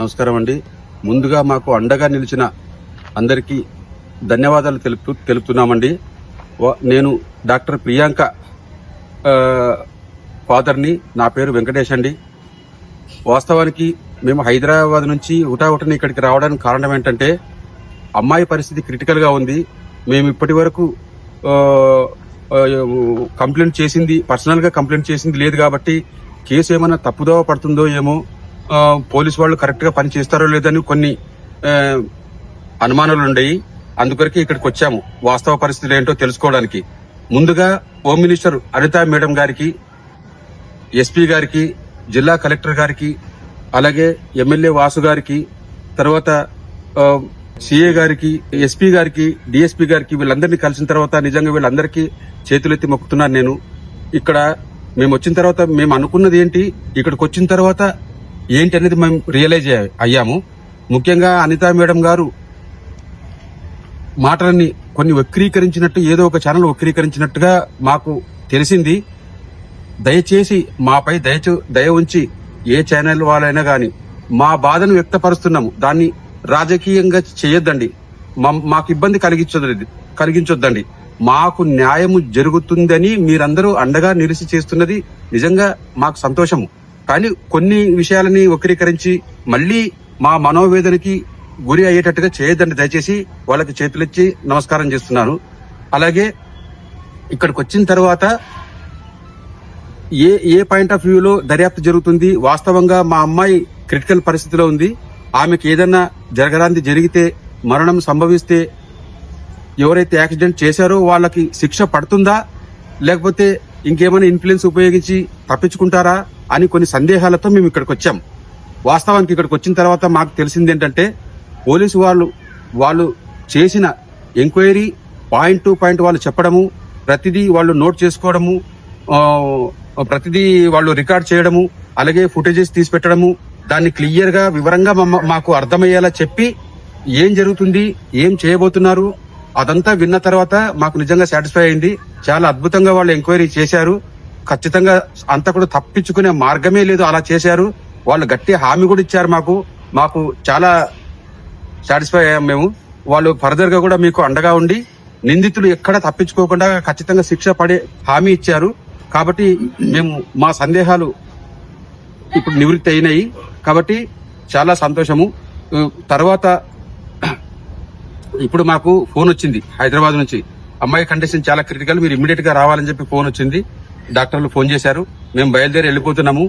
నమస్కారం అండి. ముందుగా మాకు అండగా నిలిచిన అందరికీ ధన్యవాదాలు తెలుపుతున్నామండి. నేను డాక్టర్ ప్రియాంక ఫాదర్ని. నా పేరు వెంకటేష్ అండి. వాస్తవానికి మేము హైదరాబాద్ నుంచి హుటాహుటిని ఇక్కడికి రావడానికి కారణం ఏంటంటే, అమ్మాయి పరిస్థితి క్రిటికల్గా ఉంది. మేము ఇప్పటి వరకు కంప్లైంట్ చేసింది, పర్సనల్గా కంప్లైంట్ చేసింది లేదు కాబట్టి కేసు ఏమైనా తప్పుదోవ పడుతుందో ఏమో, పోలీసు వాళ్ళు కరెక్ట్గా పని చేస్తారో లేదని కొన్ని అనుమానాలు ఉండేవి. అందుకొరకే ఇక్కడికి వచ్చాము, వాస్తవ పరిస్థితులు ఏంటో తెలుసుకోవడానికి. ముందుగా హోమ్ మినిస్టర్ అనితా మేడం గారికి, ఎస్పీ గారికి, జిల్లా కలెక్టర్ గారికి, అలాగే ఎమ్మెల్యే వాసు గారికి, తర్వాత సిఏ గారికి, ఎస్పీ గారికి, డిఎస్పీ గారికి, వీళ్ళందరినీ కలిసిన తర్వాత నిజంగా వీళ్ళందరికీ చేతులెత్తి మొక్కుతున్నాను నేను. ఇక్కడ మేము వచ్చిన తర్వాత మేము అనుకున్నది ఏంటి, ఇక్కడికి వచ్చిన తర్వాత ఏంటి అనేది మేము రియలైజ్ అయ్యాము. ముఖ్యంగా అనితా మేడం గారు మాటలని కొన్ని వక్రీకరించినట్టు, ఏదో ఒక ఛానల్ వక్రీకరించినట్టుగా మాకు తెలిసింది. దయచేసి మాపై దయ ఉంచి ఏ ఛానల్ వాళ్ళైనా గాని మా బాధను వ్యక్తపరుస్తున్నాము, దాన్ని రాజకీయంగా చేయొద్దండి, మాకు ఇబ్బంది కలిగించొద్దండి. మాకు న్యాయము జరుగుతుందని మీరందరూ అండగా నిలిచి చేస్తున్నది నిజంగా మాకు సంతోషము. కానీ కొన్ని విషయాలని వక్రీకరించి మళ్లీ మా మనోవేదనకి గురి అయ్యేటట్టుగా చేయొద్దండి. దయచేసి వాళ్ళకి చేతులెచ్చి నమస్కారం చేస్తున్నాను. అలాగే ఇక్కడికి వచ్చిన తర్వాత ఏ పాయింట్ ఆఫ్ వ్యూలో దర్యాప్తు జరుగుతుంది, వాస్తవంగా మా అమ్మాయి క్రిటికల్ పరిస్థితిలో ఉంది, ఆమెకు ఏదన్నా జరగరాంది జరిగితే, మరణం సంభవిస్తే ఎవరైతే యాక్సిడెంట్ చేశారో వాళ్ళకి శిక్ష పడుతుందా, లేకపోతే ఇంకేమైనా ఇన్ఫ్లుయెన్స్ ఉపయోగించి తప్పించుకుంటారా అని కొన్ని సందేహాలతో మేము ఇక్కడికి వచ్చాం. వాస్తవానికి ఇక్కడికి వచ్చిన తర్వాత మాకు తెలిసింది ఏంటంటే, పోలీసు వాళ్ళు చేసిన ఎంక్వైరీ పాయింట్ టు పాయింట్ వాళ్ళు చెప్పడము, ప్రతిదీ వాళ్ళు నోట్ చేసుకోవడము, ప్రతిదీ వాళ్ళు రికార్డ్ చేయడము, అలాగే ఫుటేజెస్ తీసి పెట్టడము, దాన్ని క్లియర్ గా వివరంగా మాకు అర్థమయ్యేలా చెప్పి ఏం జరుగుతుంది, ఏం చేయబోతున్నారు అదంతా విన్న తర్వాత మాకు నిజంగా సాటిస్ఫై అయింది. చాలా అద్భుతంగా వాళ్ళు ఎంక్వైరీ చేశారు. ఖచ్చితంగా అంతా కూడా తప్పించుకునే మార్గమే లేదు, అలా చేశారు. వాళ్ళు గట్టి హామీ కూడా ఇచ్చారు మాకు చాలా సాటిస్ఫై అయ్యాం మేము. వాళ్ళు ఫర్దర్ గా కూడా మీకు అండగా ఉండి నిందితులు ఎక్కడ తప్పించుకోకుండా ఖచ్చితంగా శిక్ష పడే హామీ ఇచ్చారు. కాబట్టి మేము మా సందేహాలు ఇప్పుడు నివృత్తి అయినాయి కాబట్టి చాలా సంతోషము. తర్వాత ఇప్పుడు మాకు ఫోన్ వచ్చింది హైదరాబాద్ నుంచి, అమ్మాయి కండిషన్ చాలా క్రిటికల్, మీరు ఇమ్మీడియట్ గా రావాలని చెప్పి ఫోన్ వచ్చింది. డాక్టర్లు ఫోన్ చేశారు, మేము బయలుదేరి వెళ్ళిపోతున్నాము.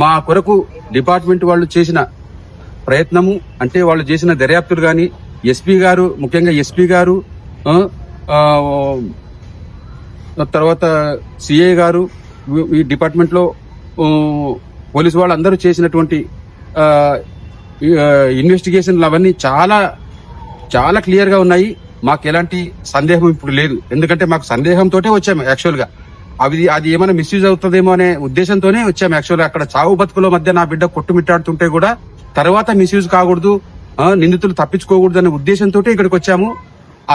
మా కొరకు డిపార్ట్మెంట్ వాళ్ళు చేసిన ప్రయత్నము, అంటే వాళ్ళు చేసిన దర్యాప్తులు గాని, ఎస్పీ గారు, ముఖ్యంగా ఎస్పీ గారు, తర్వాత సిఐ గారు, ఈ డిపార్ట్మెంట్ లో పోలీసు వాళ్ళందరూ చేసినటువంటి ఇన్వెస్టిగేషన్లు అవన్నీ చాలా చాలా క్లియర్ గా ఉన్నాయి. మాకు ఎలాంటి సందేహం ఇప్పుడు లేదు. ఎందుకంటే మాకు సందేహంతో వచ్చాము యాక్చువల్ గా. అది ఏమైనా మిస్యూజ్ అవుతుందేమో అనే ఉద్దేశంతోనే వచ్చాము యాక్చువల్ గా. అక్కడ చావు బతుకుల మధ్య నా బిడ్డ కొట్టుమిట్టాడుతుంటే కూడా తర్వాత మిస్యూజ్ కాకూడదు, నిందితులు తప్పించుకోకూడదు అనే ఉద్దేశంతో ఇక్కడికి వచ్చాము.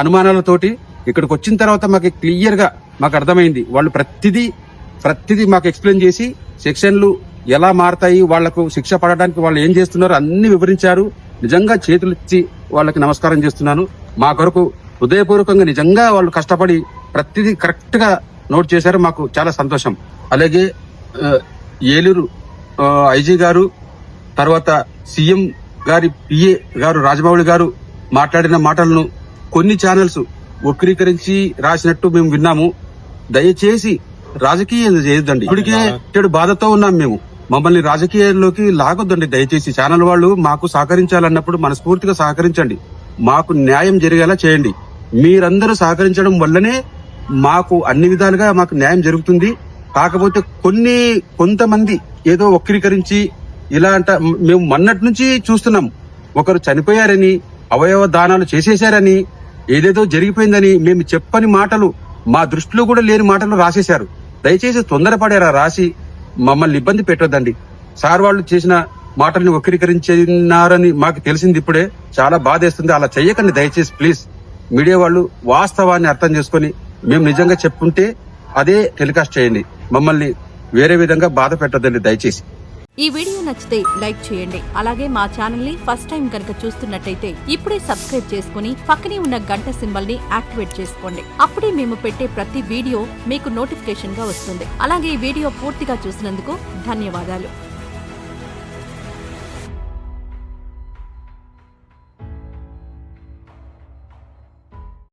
అనుమానాలతోటి ఇక్కడికి వచ్చిన తర్వాత మాకు క్లియర్ గా మాకు అర్థమైంది. వాళ్ళు ప్రతిదీ మాకు ఎక్స్ప్లెయిన్ చేసి సెక్షన్లు ఎలా మారతాయి, వాళ్లకు శిక్ష పడడానికి వాళ్ళు ఏం చేస్తున్నారో అన్ని వివరించారు. నిజంగా చేతులిచ్చి వాళ్ళకి నమస్కారం చేస్తున్నాను. మా కొరకు హృదయపూర్వకంగా నిజంగా వాళ్ళు కష్టపడి ప్రతిదీ కరెక్ట్ గా నోట్ చేశారు. మాకు చాలా సంతోషం. అలాగే ఏలూరు ఐజీ గారు, తర్వాత సీఎం గారి పిఏ గారు రాజమౌళి గారు మాట్లాడిన మాటలను కొన్ని ఛానల్స్ వక్రీకరించి రాసినట్టు మేము విన్నాము. దయచేసి రాజకీయం చేయొద్దండి. ఇప్పటికే చెడు బాధతో ఉన్నాం మేము, మమ్మల్ని రాజకీయాల్లోకి లాగొద్దండి. దయచేసి ఛానల్ వాళ్ళు మాకు సహకరించాలన్నప్పుడు మనస్ఫూర్తిగా సహకరించండి, మాకు న్యాయం జరిగేలా చేయండి. మీరందరూ సహకరించడం వల్లనే మాకు అన్ని విధాలుగా మాకు న్యాయం జరుగుతుంది. కాకపోతే కొంతమంది ఏదో వక్రీకరించి ఇలా మేము మొన్నటి నుంచి చూస్తున్నాం. ఒకరు చనిపోయారని, అవయవ దానాలు చేసేశారని, ఏదేదో జరిగిపోయిందని మేము చెప్పని మాటలు, మా దృష్టిలో కూడా లేని మాటలు రాసేశారు. దయచేసి తొందరపడేరా రాసి మమ్మల్ని ఇబ్బంది పెట్టొద్దండి. సార్ వాళ్ళు చేసిన మాటల్ని వక్రీకరించినారని మాకు తెలిసింది ఇప్పుడే, చాలా బాధేస్తుంది. అలా చెయ్యకండి దయచేసి ప్లీజ్. మీడియా వాళ్ళు వాస్తవాన్ని అర్థం చేసుకుని మేము నిజంగా చెప్పుంటే అదే టెలికాస్ట్ చేయండి, మమ్మల్ని వేరే విధంగా బాధ పెట్టొద్దండి దయచేసి. ఈ వీడియో నచ్చితే లైక్ చేయండి. అలాగే మా ఛానల్ ని ఫస్ట్ టైం కనుక చూస్తున్నట్టయితే ఇప్పుడే సబ్స్క్రైబ్ చేసుకుని పక్కనే ఉన్న గంట సింబల్ ని యాక్టివేట్ చేసుకోండి. అప్పుడే మేము పెట్టే ప్రతి వీడియో మీకు నోటిఫికేషన్ గా వస్తుంది. అలాగే ఈ వీడియో పూర్తిగా చూసినందుకు ధన్యవాదాలు.